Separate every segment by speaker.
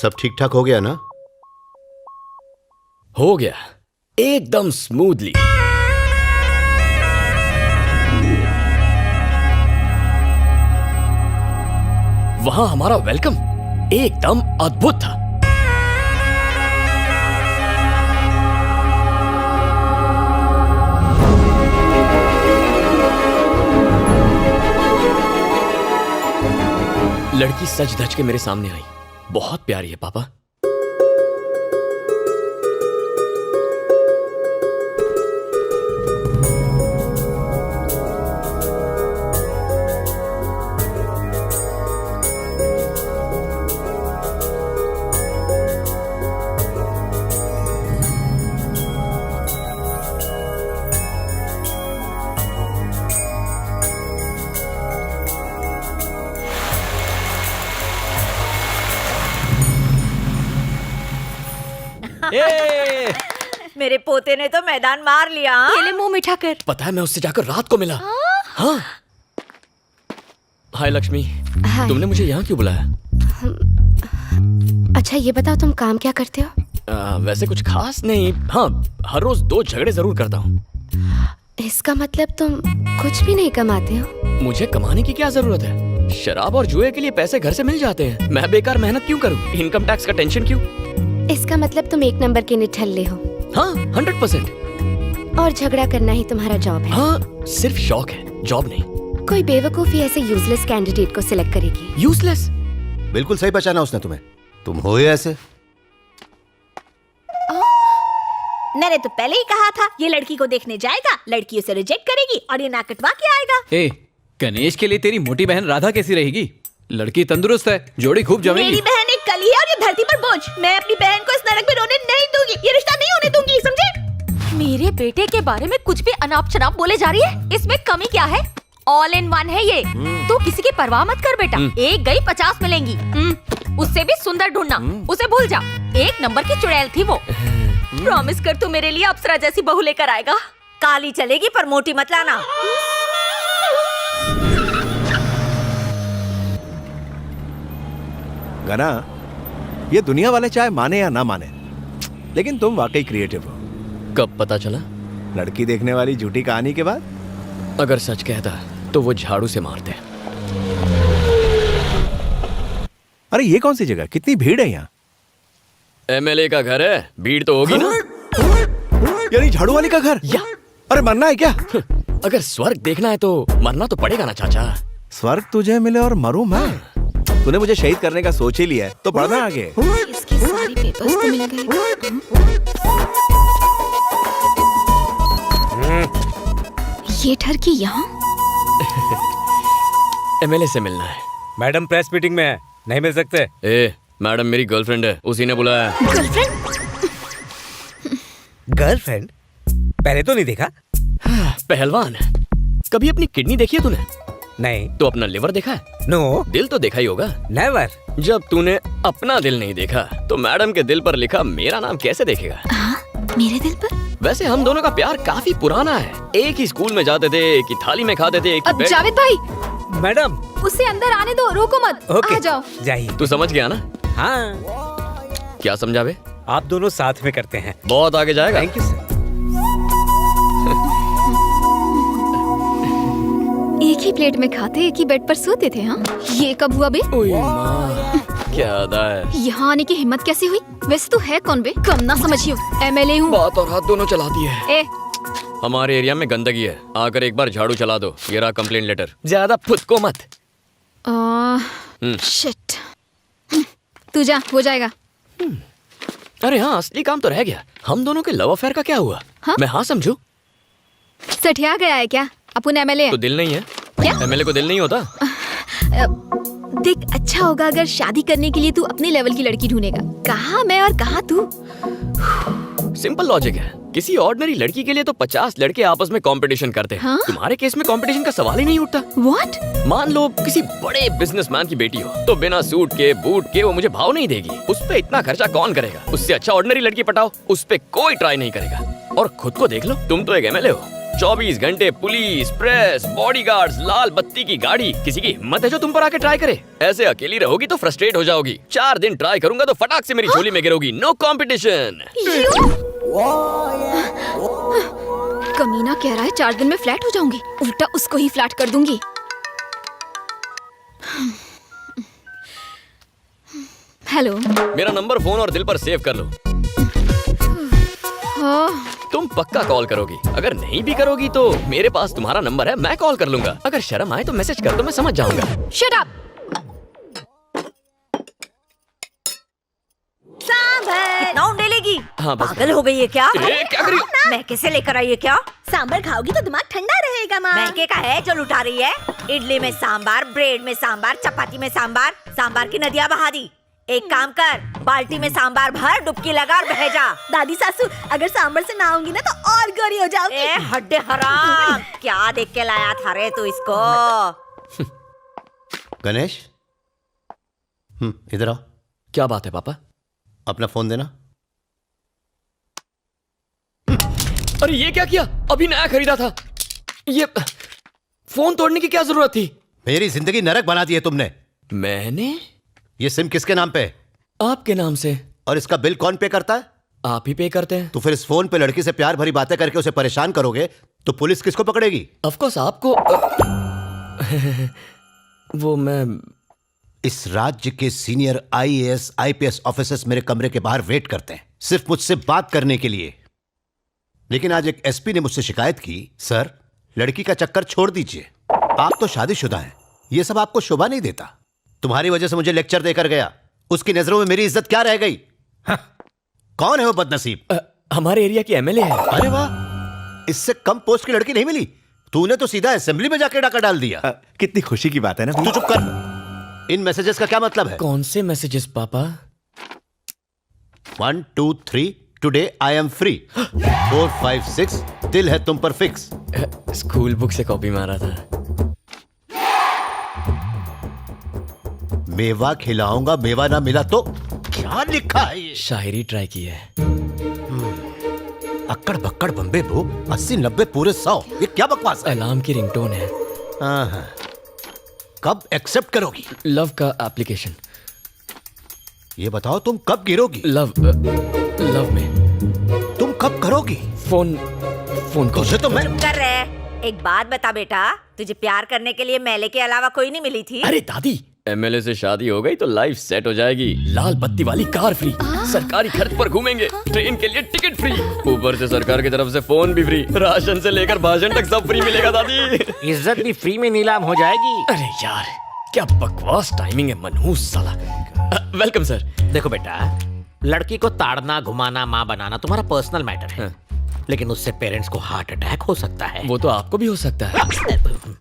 Speaker 1: सब ठीक ठाक हो गया ना?
Speaker 2: हो गया एकदम स्मूथली। वहां हमारा वेलकम एकदम अद्भुत था। लड़की सज धज के मेरे सामने आई। बहुत प्यारी है पापा।
Speaker 3: मेरे पोते ने तो मैदान मार लिया।
Speaker 4: केले मुंह मीठा कर।
Speaker 2: पता है मैं उससे जाकर रात को मिला। हाँ। हाय लक्ष्मी।
Speaker 4: हाय।
Speaker 2: तुमने मुझे यहाँ क्यों बुलाया?
Speaker 4: अच्छा ये बताओ तुम काम क्या करते हो?
Speaker 2: वैसे कुछ खास नहीं। हाँ, हर रोज 2 झगड़े जरूर करता हूँ।
Speaker 4: इसका मतलब तुम कुछ भी नहीं कमाते हो?
Speaker 2: मुझे कमाने की क्या जरूरत है? शराब और जुए के लिए पैसे घर से मिल जाते हैं। मैं बेकार मेहनत क्यों करूँ? इनकम टैक्स का टेंशन क्यों?
Speaker 4: इसका मतलब तुम 1 नंबर के निठल्ले हो।
Speaker 2: हाँ 100%।
Speaker 4: और झगड़ा करना ही तुम्हारा जॉब है?
Speaker 2: हाँ सिर्फ शौक है, जॉब नहीं।
Speaker 4: कोई बेवकूफी ऐसे यूजलेस कैंडिडेट को सिलेक्ट करेगी।
Speaker 2: यूजलेस?
Speaker 1: बिल्कुल सही पहचाना उसने तुम्हें। तुम हो ही ऐसे।
Speaker 3: मैंने तो पहले ही कहा था ये लड़की को देखने जाएगा, लड़की उसे रिजेक्ट करेगी और ये ना कटवा के आएगा।
Speaker 5: ए, गणेश के लिए तेरी मोटी बहन राधा कैसी रहेगी? लड़की तंदुरुस्त है, जोड़ी खूब जमेगी।
Speaker 3: मेरी बहन एक कली है और ये धरती पर बोझ। मैं अपनी बहन को इस नरक में रोने नहीं दूंगी। ये रिश्ता नहीं होने दूंगी, समझे?
Speaker 6: मेरे बेटे के बारे में कुछ भी अनाप शनाप बोले जा रही है। इसमें कमी क्या है? ऑल इन वन है ये। तू किसी की परवाह मत कर बेटा। एक गई 50 मिलेंगी। उससे भी सुंदर ढूंढना, उसे भूल जा। 1 नंबर की चुड़ैल थी वो। प्रॉमिस कर तू मेरे लिए अप्सरा जैसी बहू लेकर आएगा।
Speaker 3: काली चलेगी पर मोटी मत लाना।
Speaker 7: गना, ये दुनिया वाले चाहे माने या ना माने, लेकिन तुम वाकई क्रिएटिव हो।
Speaker 2: कब पता चला?
Speaker 7: लड़की देखने वाली झूठी कहानी के बाद।
Speaker 2: अगर सच कहता तो वो झाड़ू से मारते।
Speaker 7: अरे ये कौन सी जगह, कितनी भीड़ है यहाँ?
Speaker 2: एमएलए का घर है, भीड़ तो होगी ना।
Speaker 7: यानी झाड़ू वाली का घर?
Speaker 2: या
Speaker 7: अरे मरना है क्या?
Speaker 2: अगर स्वर्ग देखना है तो मरना तो पड़ेगा ना चाचा।
Speaker 7: स्वर्ग तुझे मिले और मरूं मैं? तूने मुझे शहीद करने का सोच ही लिया है तो पढ़ना आगे।
Speaker 4: इसके सारे पेपर्स तो मिल गए। ये ठरकी यहाँ?
Speaker 2: एमएलए से मिलना है।
Speaker 5: मैडम प्रेस मीटिंग में है, नहीं मिल सकते।
Speaker 2: ए, मैडम मेरी गर्लफ्रेंड है, उसी ने बुलाया।
Speaker 5: गर्लफ्रेंड? पहले तो नहीं देखा।
Speaker 2: पहलवान, कभी अपनी किडनी देखी है तूने?
Speaker 5: नहीं।
Speaker 2: तो अपना लिवर देखा है?
Speaker 5: नो।
Speaker 2: दिल तो देखा ही होगा।
Speaker 5: नेवर।
Speaker 2: जब तूने अपना दिल नहीं देखा तो मैडम के दिल पर लिखा मेरा नाम कैसे देखेगा?
Speaker 4: मेरे दिल पर?
Speaker 2: वैसे हम दोनों का प्यार काफी पुराना है। एक ही स्कूल में जाते थे, एक ही थाली में खाते थे, एक ही बेड।
Speaker 6: जावेद भाई,
Speaker 5: मैडम
Speaker 6: उसे अंदर आने दो, रोको मत।
Speaker 5: ओके,
Speaker 6: आ जाओ।
Speaker 5: जाइए।
Speaker 2: तू समझ गया ना?
Speaker 5: हाँ।
Speaker 2: क्या समझा बे?
Speaker 5: आप दोनों साथ में करते हैं।
Speaker 2: बहुत आगे जाएगा।
Speaker 5: Thank you sir.
Speaker 6: एक ही प्लेट में खाते, एक ही बेड पर सोते थे। हाँ, ये कब हुआ बे?
Speaker 2: ओए माँ, क्या अदा है।
Speaker 6: यहाँ आने की हिम्मत कैसे हुई? वैसे तू है कौन बे? कम ना समझियो, एमएलए हूँ।
Speaker 2: बात और हाथ दोनों चलाती है।
Speaker 6: ए,
Speaker 2: हमारे एरिया में गंदगी है, आकर एक बार झाड़ू चला दो। ये रहा कंप्लेंट लेटर। ज्यादा फुदको मत।
Speaker 6: शिट। तू जा, हो जाएगा।
Speaker 2: अरे हाँ, असली काम तो रह गया। हम दोनों के लव अफेयर का क्या हुआ?
Speaker 6: हाँ?
Speaker 2: मैं हाँ समझू?
Speaker 6: सठिया गया है क्या? अपन एमएलए
Speaker 2: तो दिल नहीं है
Speaker 6: क्या?
Speaker 2: एमएलए को दिल नहीं होता?
Speaker 6: देख, अच्छा होगा अगर शादी करने के लिए तू अपने लेवल की लड़की ढूंढेगा। कहाँ मैं और कहाँ तू?
Speaker 2: सिंपल लॉजिक है। किसी ऑर्डिनरी लड़की के लिए तो 50 लड़के आपस में कंपटीशन करते हैं।
Speaker 6: हाँ?
Speaker 2: तुम्हारे केस में कंपटीशन का सवाल ही नहीं उठता।
Speaker 6: What?
Speaker 2: मान लो किसी बड़े बिजनेसमैन की बेटी हो तो बिना सूट के बूट के वो मुझे भाव नहीं देगी। उस पे इतना खर्चा कौन करेगा? उससे अच्छा ऑर्डिनरी लड़की पटाओ, उस पे कोई ट्राई नहीं करेगा। और खुद को देख लो, तुम तो एक एमएलए हो। 24 घंटे पुलिस, प्रेस, बॉडीगार्ड्स, लाल बत्ती की गाड़ी, किसी की हिम्मत है जो तुम पर आके ट्राई करे? ऐसे अकेली रहोगी तो फ्रस्ट्रेट हो जाओगी। 4 दिन ट्राई करूंगा तो फटाक से मेरी झोली में गिरोगी। No competition.
Speaker 4: कमीना कह रहा है 4 दिन में फ्लैट हो जाऊंगी, उल्टा उसको ही फ्लैट कर दूंगी। हेलो।
Speaker 2: मेरा नंबर फोन और दिल पर सेव कर लो। तुम पक्का कॉल करोगी। अगर नहीं भी करोगी तो मेरे पास तुम्हारा नंबर है, मैं कॉल कर लूंगा। अगर शर्म आए तो मैसेज कर दो, मैं समझ जाऊंगा।
Speaker 4: Shut up.
Speaker 3: कितना उंडेलेगी?
Speaker 2: हाँ, बस।
Speaker 3: पागल हो गई है क्या?
Speaker 2: ए, क्या कर रही हो?
Speaker 3: मैं कैसे लेकर आई है क्या? सांबर खाओगी तो दिमाग ठंडा रहेगा माँ। महंगे का है जो लुटा रही है। इडली में सांबार, ब्रेड में सांबार, चपाती में सांबार, सांबार की नदियाँ बहा दी। एक काम कर, बाल्टी में सांबार भर, डुबकी लगा और बह जा। दादी सासू, अगर सांबर से ना होंगी ना तो और गोरी हो जाओगी। ए हड्डे हराम, क्या देख के लाया था रे तू इसको?
Speaker 1: गणेश, इधर आओ।
Speaker 2: क्या बात है पापा?
Speaker 1: अपना फोन देना।
Speaker 2: अरे ये क्या किया? अभी नया खरीदा था। ये फोन तोड़ने की क्या जरूरत थी?
Speaker 1: मेरी जिंदगी नरक बना दी है तुमने।
Speaker 2: मैंने?
Speaker 1: ये सिम किसके नाम पे है?
Speaker 2: आपके नाम से।
Speaker 1: और इसका बिल कौन पे करता है?
Speaker 2: आप ही पे करते हैं।
Speaker 1: तो फिर इस फोन पे लड़की से प्यार भरी बातें करके उसे परेशान करोगे तो पुलिस किसको पकड़ेगी?
Speaker 2: ऑफ कोर्स आपको। वो मैं
Speaker 1: इस राज्य के सीनियर IAS IPS ऑफिसर्स मेरे कमरे के बाहर वेट करते हैं सिर्फ मुझसे बात करने के लिए। लेकिन आज एक SP ने मुझसे शिकायत की, सर लड़की का चक्कर छोड़ दीजिए, आप तो शादीशुदा हैं, ये सब आपको शोभा नहीं देता। तुम्हारी वजह से मुझे लेक्चर देकर गया, उसकी नजरों में मेरी इज्जत क्या रह गई? कौन है वो बदनसीब?
Speaker 2: हमारे एरिया की MLA है।
Speaker 1: अरे वाह, इससे कम पोस्ट की लड़की नहीं मिली। तूने तो सीधा असेंबली में जाके डाका डाल दिया।
Speaker 7: कितनी खुशी की बात है ना।
Speaker 1: तू चुप कर। इन मैसेजेस का क्या मतलब है?
Speaker 2: कौन से मैसेजेस पापा?
Speaker 1: 1 2 3 टुडे आई एम फ्री। 4 5 6 दिल है तुम पर फिक्स।
Speaker 2: स्कूल बुक से कॉपी मारा था।
Speaker 1: मेवा खिलाऊंगा, मेवा ना मिला तो क्या लिखा है ये?
Speaker 2: शायरी ट्राई की है।
Speaker 1: अक्कड़ बक्कड़ बम्बे ब्रो, 80 90 पूरे 100, ये क्या बकवास है?
Speaker 2: अलार्म की रिंगटोन है।
Speaker 1: हाँ। कब एक्सेप्ट करोगी?
Speaker 2: लव का एप्लीकेशन।
Speaker 1: ये बताओ तुम कब गिरोगी?
Speaker 2: लव में।
Speaker 1: तुम कब करोगी?
Speaker 2: फोन
Speaker 1: तुझे तो मैं
Speaker 3: कर रहे। एक बात बता बेटा, तुझे प्यार करने के लिए मेले के अलावा कोई नहीं मिली थी?
Speaker 2: अरे दादी, MLA से शादी हो गई तो लाइफ सेट हो जाएगी। लाल बत्ती वाली कार फ्री, सरकारी खर्च पर घूमेंगे, ट्रेन के लिए टिकट फ्री, ऊपर से सरकार की तरफ से फोन भी फ्री, राशन से लेकर भाषण तक सब फ्री मिलेगा दादी।
Speaker 8: इज्जत भी फ्री में नीलाम हो जाएगी।
Speaker 2: अरे यार क्या बकवास टाइमिंग है, मनहूस साला। Welcome sir.
Speaker 8: देखो बेटा, लड़की को ताड़ना घुमाना माँ बनाना तुम्हारा पर्सनल मैटर है, लेकिन उससे पेरेंट्स को हार्ट अटैक हो सकता है।
Speaker 2: वो तो आपको भी हो सकता है।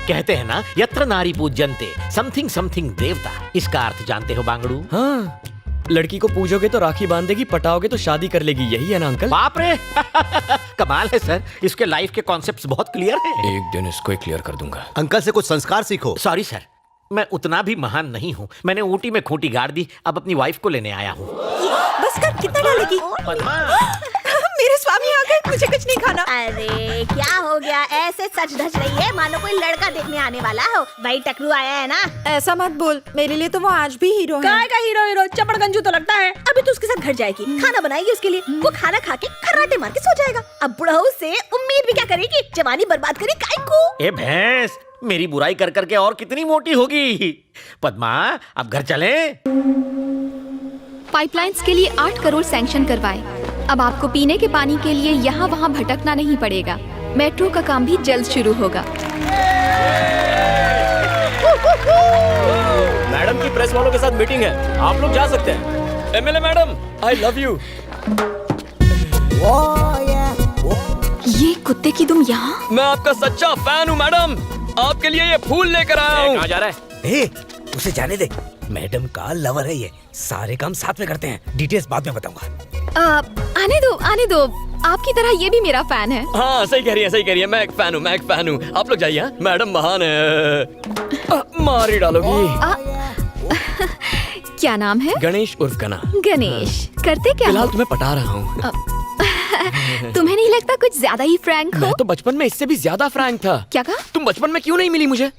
Speaker 8: कहते हैं ना, यत्र नारी पूज्यन्ते समथिंग समथिंग देवता। इसका अर्थ जानते हो बांगड़ू?
Speaker 2: हाँ, लड़की को पूजोगे तो राखी बांधेगी, पटाओगे तो शादी कर लेगी, यही है ना अंकल?
Speaker 8: बाप रे कमाल है सर, इसके लाइफ के कॉन्सेप्ट्स बहुत क्लियर हैं।
Speaker 2: एक दिन इसको क्लियर कर दूंगा।
Speaker 1: अंकल से कुछ संस्कार सीखो।
Speaker 8: सॉरी सर, मैं उतना भी महान नहीं हूँ। मैंने ऊटी में खूंटी गाड़ दी, अब अपनी वाइफ को लेने आया हूँ।
Speaker 3: बस कर, कितना डालेगी? मेरे स्वामी आ गए, मुझे कुछ नहीं खाना। अरे क्या हो गया? ऐसे सच धज रही है मानो कोई लड़का देखने आने वाला हो। भाई टकरू आया है ना?
Speaker 9: ऐसा मत बोल, मेरे लिए तो वो आज भी हीरो है।
Speaker 3: काय का हीरो चपड़गंजू तो लगता है। अभी तो उसके साथ घर जाएगी, खाना बनाएगी उसके लिए, वो खाना खा के खर्राटे मार के सो जाएगा। अब बुढ़ऊ से उम्मीद भी क्या करेगी? जवानी बर्बाद करी काय को?
Speaker 8: ए भैंस, मेरी बुराई कर करके और कितनी मोटी होगी। पद्मा, अब घर चलें?
Speaker 4: पाइपलाइंस के लिए 8 करोड़ सैंक्शन करवाए। अब आपको पीने के पानी के लिए यहाँ वहाँ भटकना नहीं पड़ेगा। मेट्रो का काम भी जल्द शुरू होगा।
Speaker 2: मैडम की प्रेस वालों के साथ मीटिंग है, आप लोग जा सकते हैं। MLA madam, I love you.
Speaker 4: ये कुत्ते की दुम यहाँ?
Speaker 2: मैं आपका सच्चा फैन हूँ मैडम, आपके लिए ये फूल लेकर आया हूँ।
Speaker 8: कहाँ जा रहा है?
Speaker 10: ए, उसे जाने दे, मैडम का लवर है ये। सारे काम साथ में करते हैं, डिटेल्स बाद में बताऊंगा।
Speaker 4: आने दो, आपकी तरह ये भी मेरा फैन है।
Speaker 2: हाँ सही कह रही है, मैं एक फैन हूँ, आप लोग जाइए। मैडम महान है। मार ही डालोगी।
Speaker 4: क्या नाम है?
Speaker 2: गणेश उर्फ गना।
Speaker 4: गणेश, करते क्या?
Speaker 2: फिलहाल तुम्हें पटा रहा हूँ।
Speaker 4: तुम्हें नहीं लगता कुछ ज्यादा ही फ्रैंक हो?
Speaker 2: मैं तो बचपन में इससे भी ज्यादा फ्रैंक था।
Speaker 4: क्या कहा?
Speaker 2: तुम बचपन में क्यों नहीं मिली मुझे?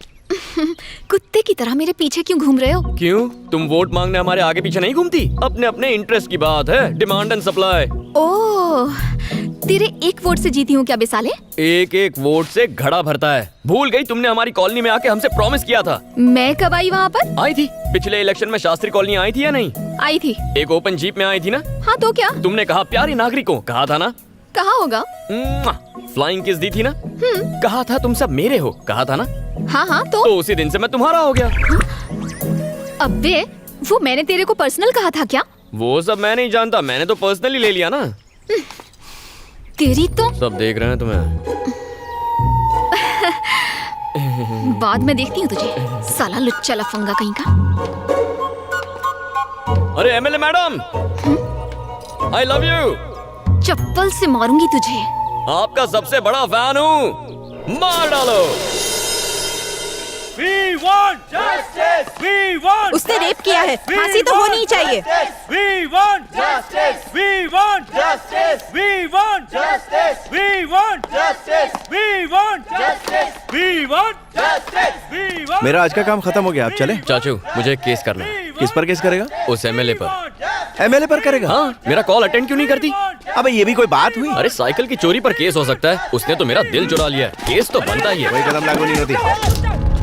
Speaker 4: कुत्ते की तरह मेरे पीछे क्यों घूम रहे हो?
Speaker 2: क्यों? तुम वोट मांगने हमारे आगे पीछे नहीं घूमती? अपने अपने इंटरेस्ट की बात है, डिमांड एंड सप्लाई।
Speaker 4: ओह, तेरे एक वोट से जीती हूँ क्या बेसाले?
Speaker 2: एक एक वोट से घड़ा भरता है। भूल गई तुमने हमारी कॉलोनी में आके हमसे प्रॉमिस किया था।
Speaker 4: मैं कब आई वहाँ पर?
Speaker 2: आई थी पिछले इलेक्शन में। शास्त्री कॉलोनी आई थी या नहीं?
Speaker 4: आई थी।
Speaker 2: एक ओपन जीप में आई थी ना?
Speaker 4: हाँ तो क्या?
Speaker 2: तुमने कहा प्यारे नागरिकों, कहा था ना?
Speaker 4: कहा होगा।
Speaker 2: फ्लाइंग किस दी थी ना? कहा था तुम सब मेरे हो, कहा था ना?
Speaker 4: हाँ हाँ तो
Speaker 2: उसी दिन से मैं तुम्हारा हो गया।
Speaker 4: अबे, वो मैंने तेरे को पर्सनल कहा था क्या?
Speaker 2: वो सब मैं नहीं जानता, मैंने तो पर्सनली ले लिया ना।
Speaker 4: तेरी तो
Speaker 2: सब देख रहे हैं तुम्हें।
Speaker 4: बाद में देखती हूँ तुझे, साला लुच्चा लफंगा कहीं का।
Speaker 2: अरे MLA madam, I love you.
Speaker 4: चप्पल से मारूंगी तुझे।
Speaker 2: आपका सबसे बड़ा फैन हूँ, मार डालो।
Speaker 11: We want justice. We want
Speaker 9: उसने रेप किया है, फांसी तो होनी ही चाहिए।
Speaker 11: We want justice. We want justice. We want justice. We want justice. We want justice. We want justice. We want
Speaker 7: मेरा आज का काम खत्म हो गया, आप चले?
Speaker 2: चाचू, मुझे एक केस करना है।
Speaker 7: किस पर केस करेगा?
Speaker 2: उस एमएलए पर।
Speaker 7: एमएलए पर करेगा?
Speaker 2: हाँ, मेरा कॉल अटेंड क्यों नहीं करती?
Speaker 7: अबे ये भी कोई बात हुई?
Speaker 2: अरे साइकिल की चोरी पर केस हो सकता है, उसने तो मेरा दिल चुरा लिया है। केस तो बनता ही है।
Speaker 7: कोई कदम लागू नहीं होती।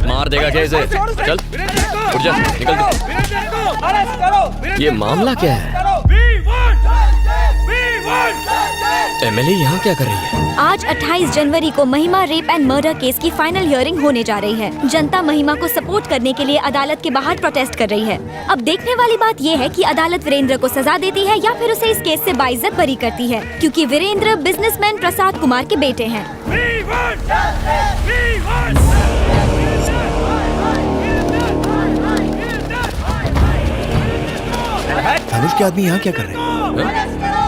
Speaker 2: मार देगा क्या इसे? चल उठ जा, निकल तू। ये मामला क्या है? एमएलए यहाँ क्या कर रही है?
Speaker 12: आज 28 जनवरी को महिमा रेप एंड मर्डर केस की फाइनल हियरिंग होने जा रही है। जनता महिमा को सपोर्ट करने के लिए अदालत के बाहर प्रोटेस्ट कर रही है। अब देखने वाली बात ये है कि अदालत वीरेंद्र को सजा देती है या फिर उसे इस केस से बाइज्जत बरी करती है, क्योंकि वीरेंद्र बिजनेसमैन प्रसाद कुमार के बेटे हैं।
Speaker 7: धनुष के आदमी यहाँ क्या कर रहे हैं?